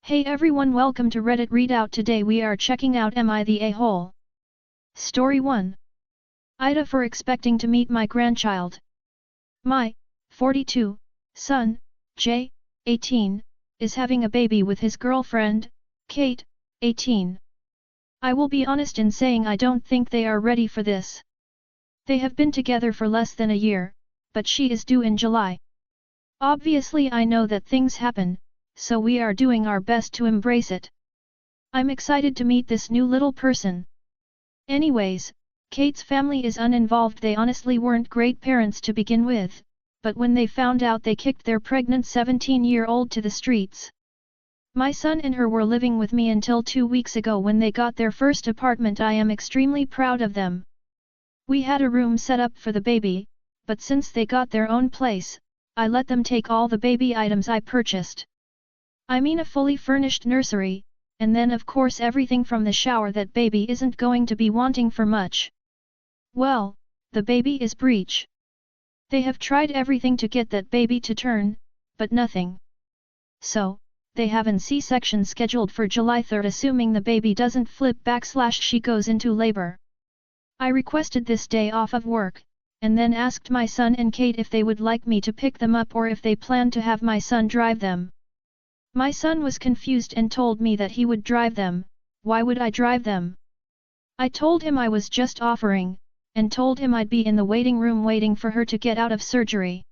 Hey everyone, welcome to Reddit Readout. Today we are checking out Am I the A-hole? Story 1. AITA for expecting to meet my grandchild. My 42 son, Jay, 18, is having a baby with his girlfriend, Kate, 18. I will be honest in saying I don't think they are ready for this. They have been together for less than a year, but she is due in July. Obviously I know that things happen, so we are doing our best to embrace it. I'm excited to meet this new little person. Anyways, Kate's family is uninvolved. They honestly weren't great parents to begin with, but when they found out they kicked their pregnant 17-year-old to the streets. My son and her were living with me until 2 weeks ago when they got their first apartment. I am extremely proud of them. We had a room set up for the baby, but since they got their own place, I let them take all the baby items I purchased. I mean a fully furnished nursery, and then of course everything from the shower that baby isn't going to be wanting for much. Well, the baby is breech. They have tried everything to get that baby to turn, but nothing. So, they have an C-section scheduled for July 3rd, assuming the baby doesn't flip / she goes into labor. I requested this day off of work, and then asked my son and Kate if they would like me to pick them up or if they plan to have my son drive them. My son was confused and told me that he would drive them. Why would I drive them? I told him I was just offering, and told him I'd be in the waiting room waiting for her to get out of surgery.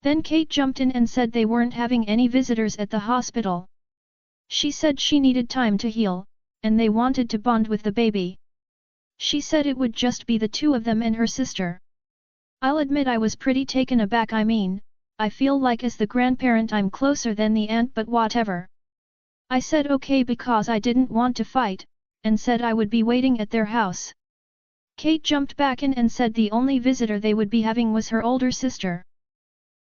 Then Kate jumped in and said they weren't having any visitors at the hospital. She said she needed time to heal, and they wanted to bond with the baby. She said it would just be the two of them and her sister. I'll admit I was pretty taken aback. I feel like as the grandparent I'm closer than the aunt, but whatever. I said okay because I didn't want to fight, and said I would be waiting at their house. Kate jumped back in and said the only visitor they would be having was her older sister.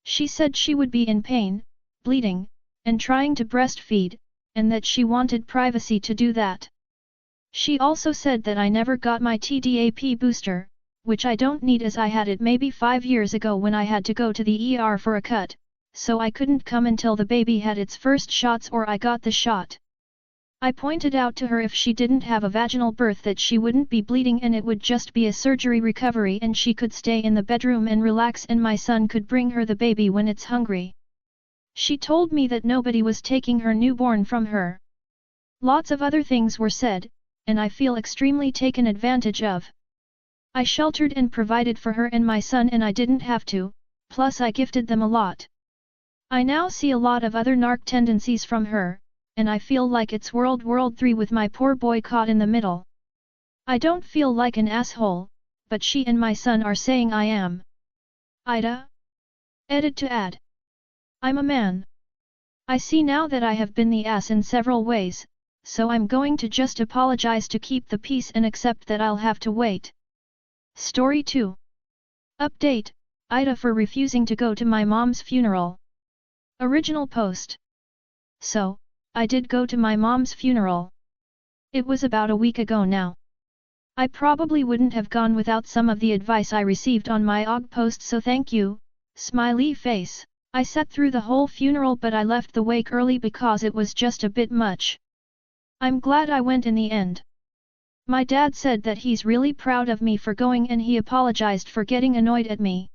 She said she would be in pain, bleeding, and trying to breastfeed, and that she wanted privacy to do that. She also said that I never got my TDAP booster, which I don't need as I had it maybe 5 years ago when I had to go to the ER for a cut, so I couldn't come until the baby had its first shots or I got the shot. I pointed out to her if she didn't have a vaginal birth that she wouldn't be bleeding and it would just be a surgery recovery and she could stay in the bedroom and relax and my son could bring her the baby when it's hungry. She told me that nobody was taking her newborn from her. Lots of other things were said, and I feel extremely taken advantage of. I sheltered and provided for her and my son and I didn't have to, plus I gifted them a lot. I now see a lot of other narc tendencies from her, and I feel like it's World War III with my poor boy caught in the middle. I don't feel like an asshole, but she and my son are saying I am. AITA? Edit to add. I'm a man. I see now that I have been the ass in several ways, so I'm going to just apologize to keep the peace and accept that I'll have to wait. Story 2. Update, AITA for refusing to go to my mom's funeral. Original post. So, I did go to my mom's funeral. It was about a week ago now. I probably wouldn't have gone without some of the advice I received on my OG post, so thank you, smiley face. I sat through the whole funeral but I left the wake early because it was just a bit much. I'm glad I went in the end. My dad said that he's really proud of me for going and he apologized for getting annoyed at me.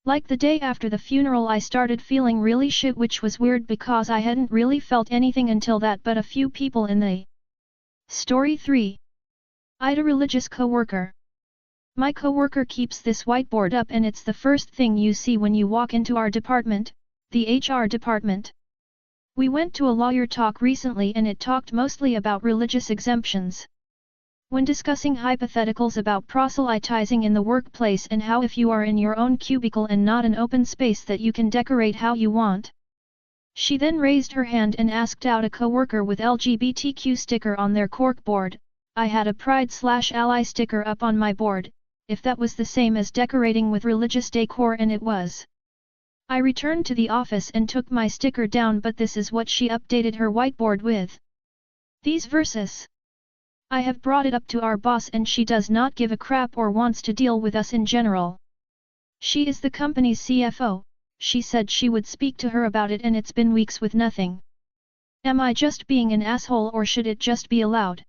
Like the day after the funeral I started feeling really shit, which was weird because I hadn't really felt anything until that, but a few people in the. Story 3. AITA religious coworker. My coworker keeps this whiteboard up and it's the first thing you see when you walk into our department, the HR department. We went to a lawyer talk recently and it talked mostly about religious exemptions. When discussing hypotheticals about proselytizing in the workplace and how if you are in your own cubicle and not an open space that you can decorate how you want. She then raised her hand and asked out a coworker with LGBTQ sticker on their corkboard. I had a pride/ally sticker up on my board, if that was the same as decorating with religious decor, and it was. I returned to the office and took my sticker down, but this is what she updated her whiteboard with. These verses. I have brought it up to our boss and she does not give a crap or wants to deal with us in general. She is the company's CFO, she said she would speak to her about it and it's been weeks with nothing. Am I just being an asshole or should it just be allowed?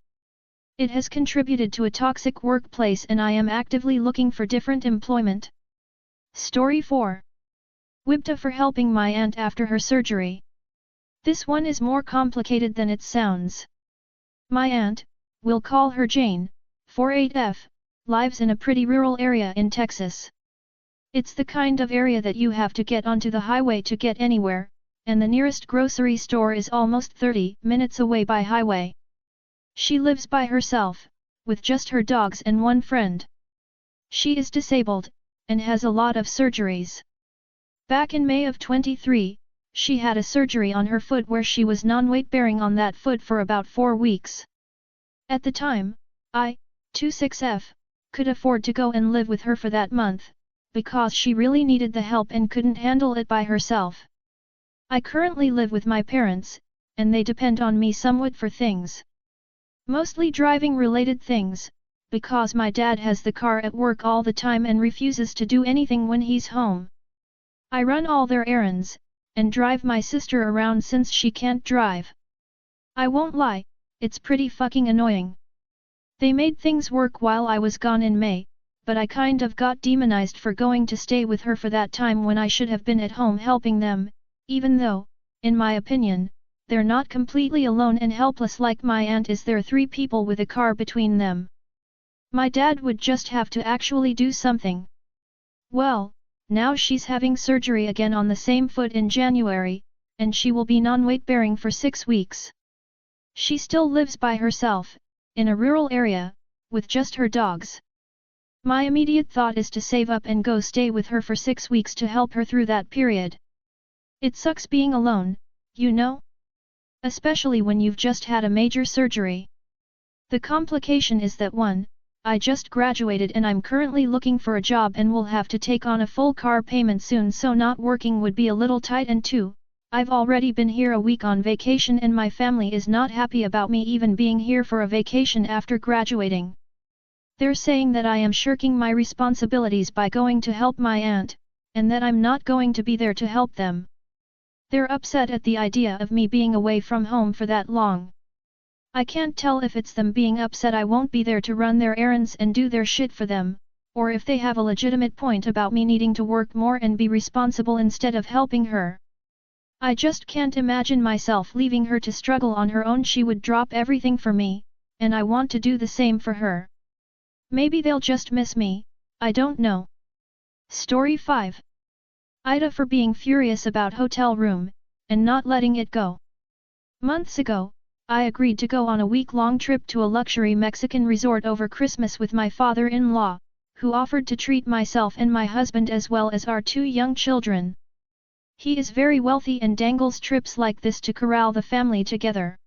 It has contributed to a toxic workplace and I am actively looking for different employment. Story 4. AITA for helping my aunt after her surgery. This one is more complicated than it sounds. My aunt, we'll call her Jane, 48F, lives in a pretty rural area in Texas. It's the kind of area that you have to get onto the highway to get anywhere, and the nearest grocery store is almost 30 minutes away by highway. She lives by herself, with just her dogs and one friend. She is disabled, and has a lot of surgeries. Back in May of 23, she had a surgery on her foot where she was non-weight-bearing on that foot for about 4 weeks. At the time, I, 26F, could afford to go and live with her for that month, because she really needed the help and couldn't handle it by herself. I currently live with my parents, and they depend on me somewhat for things. Mostly driving-related things, because my dad has the car at work all the time and refuses to do anything when he's home. I run all their errands, and drive my sister around since she can't drive. I won't lie, it's pretty fucking annoying. They made things work while I was gone in May, but I kind of got demonized for going to stay with her for that time when I should have been at home helping them, even though, in my opinion, they're not completely alone and helpless like my aunt is. There are 3 people with a car between them. My dad would just have to actually do something. Well, now she's having surgery again on the same foot in January, and she will be non-weight-bearing for 6 weeks. She still lives by herself, in a rural area, with just her dogs. My immediate thought is to save up and go stay with her for 6 weeks to help her through that period. It sucks being alone, you know? Especially when you've just had a major surgery. The complication is that 1, I just graduated and I'm currently looking for a job and will have to take on a full car payment soon, so not working would be a little tight, and 2, I've already been here a week on vacation and my family is not happy about me even being here for a vacation after graduating. They're saying that I am shirking my responsibilities by going to help my aunt, and that I'm not going to be there to help them. They're upset at the idea of me being away from home for that long. I can't tell if it's them being upset I won't be there to run their errands and do their shit for them, or if they have a legitimate point about me needing to work more and be responsible instead of helping her. I just can't imagine myself leaving her to struggle on her own. She would drop everything for me, and I want to do the same for her. Maybe they'll just miss me, I don't know. Story 5. AITA for being furious about hotel room, and not letting it go. Months ago, I agreed to go on a week-long trip to a luxury Mexican resort over Christmas with my father-in-law, who offered to treat myself and my husband as well as our 2 young children. He is very wealthy and dangles trips like this to corral the family together.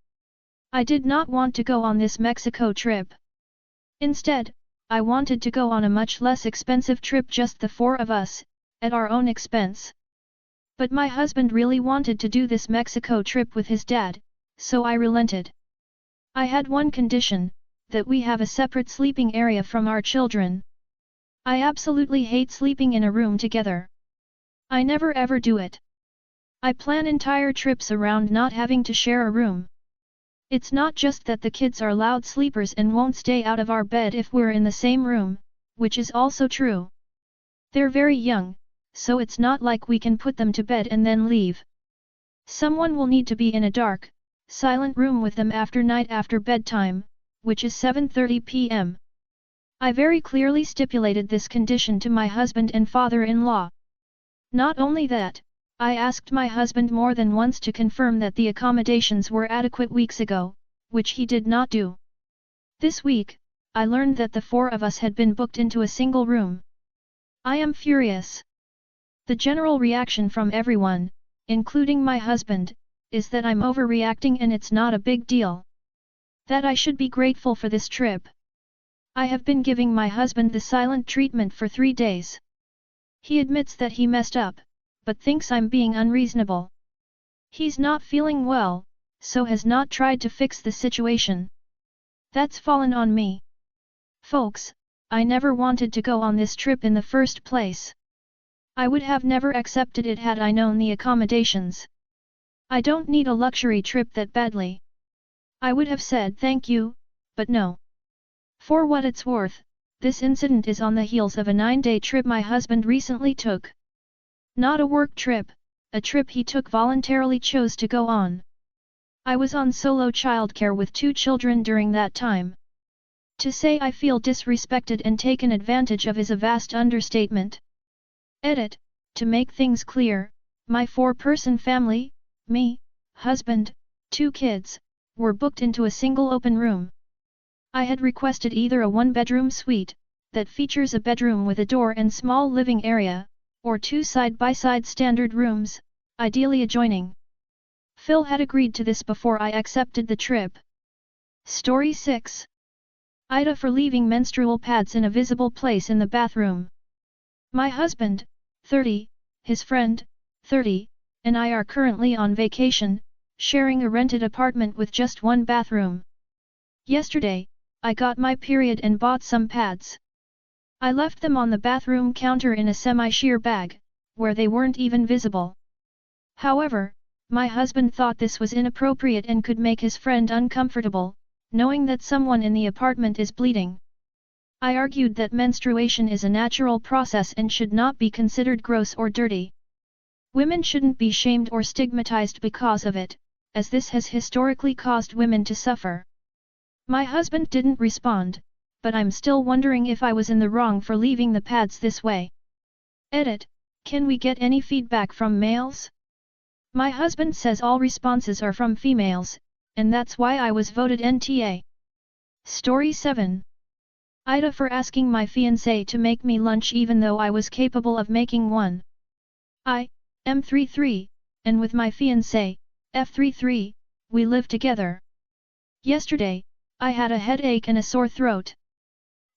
I did not want to go on this Mexico trip. Instead, I wanted to go on a much less expensive trip, just the 4 of us, at our own expense. But my husband really wanted to do this Mexico trip with his dad, so I relented. I had one condition, that we have a separate sleeping area from our children. I absolutely hate sleeping in a room together. I never ever do it. I plan entire trips around not having to share a room. It's not just that the kids are loud sleepers and won't stay out of our bed if we're in the same room, which is also true. They're very young, so it's not like we can put them to bed and then leave. Someone will need to be in a dark, silent room with them night after bedtime, which is 7:30 p.m. I very clearly stipulated this condition to my husband and father-in-law. Not only that, I asked my husband more than once to confirm that the accommodations were adequate weeks ago, which he did not do. This week, I learned that the 4 of us had been booked into a single room. I am furious. The general reaction from everyone, including my husband, is that I'm overreacting and it's not a big deal. That I should be grateful for this trip. I have been giving my husband the silent treatment for 3 days. He admits that he messed up, but thinks I'm being unreasonable. He's not feeling well, so has not tried to fix the situation. That's fallen on me. Folks, I never wanted to go on this trip in the first place. I would have never accepted it had I known the accommodations. I don't need a luxury trip that badly. I would have said thank you, but no. For what it's worth, this incident is on the heels of a 9-day trip my husband recently took. Not a work trip, a trip he took voluntarily chose to go on. I was on solo childcare with 2 children during that time. To say I feel disrespected and taken advantage of is a vast understatement. Edit. To make things clear, my 4-person family, me, husband, 2 kids, were booked into a single open room. I had requested either a 1-bedroom suite, that features a bedroom with a door and small living area, or 2 side-by-side standard rooms, ideally adjoining. Phil had agreed to this before I accepted the trip. Story 6. AITA for leaving menstrual pads in a visible place in the bathroom. My husband, 30, his friend, 30, and I are currently on vacation, sharing a rented apartment with just 1 bathroom. Yesterday, I got my period and bought some pads. I left them on the bathroom counter in a semi-sheer bag, where they weren't even visible. However, my husband thought this was inappropriate and could make his friend uncomfortable, knowing that someone in the apartment is bleeding. I argued that menstruation is a natural process and should not be considered gross or dirty. Women shouldn't be shamed or stigmatized because of it, as this has historically caused women to suffer. My husband didn't respond, but I'm still wondering if I was in the wrong for leaving the pads this way. Edit. Can we get any feedback from males? My husband says all responses are from females, and that's why I was voted NTA. Story 7. AITA for asking my fiancé to make me lunch even though I was capable of making one. I am 33, and with my fiancé, F33, we live together. Yesterday, I had a headache and a sore throat.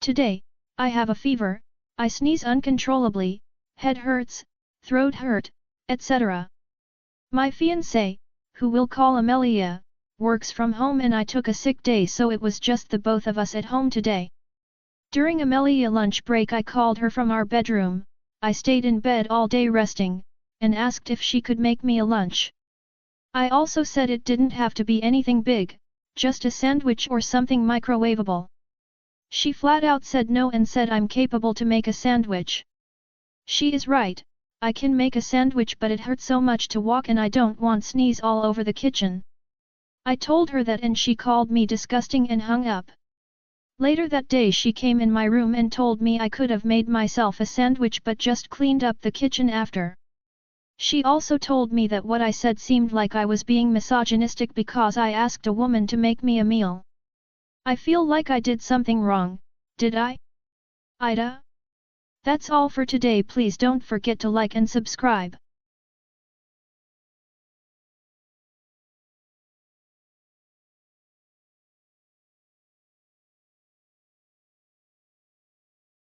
Today, I have a fever, I sneeze uncontrollably, head hurts, throat hurt, etc. My fiancé, who we'll call Amelia, works from home and I took a sick day so it was just the both of us at home today. During Amelia lunch break I called her from our bedroom, I stayed in bed all day resting, and asked if she could make me a lunch. I also said it didn't have to be anything big, just a sandwich or something microwavable. She flat out said no and said I'm capable to make a sandwich. She is right, I can make a sandwich but it hurts so much to walk and I don't want sneeze all over the kitchen. I told her that and she called me disgusting and hung up. Later that day she came in my room and told me I could have made myself a sandwich but just cleaned up the kitchen after. She also told me that what I said seemed like I was being misogynistic because I asked a woman to make me a meal. I feel like I did something wrong, did I? AITA? That's all for today. Please don't forget to like and subscribe.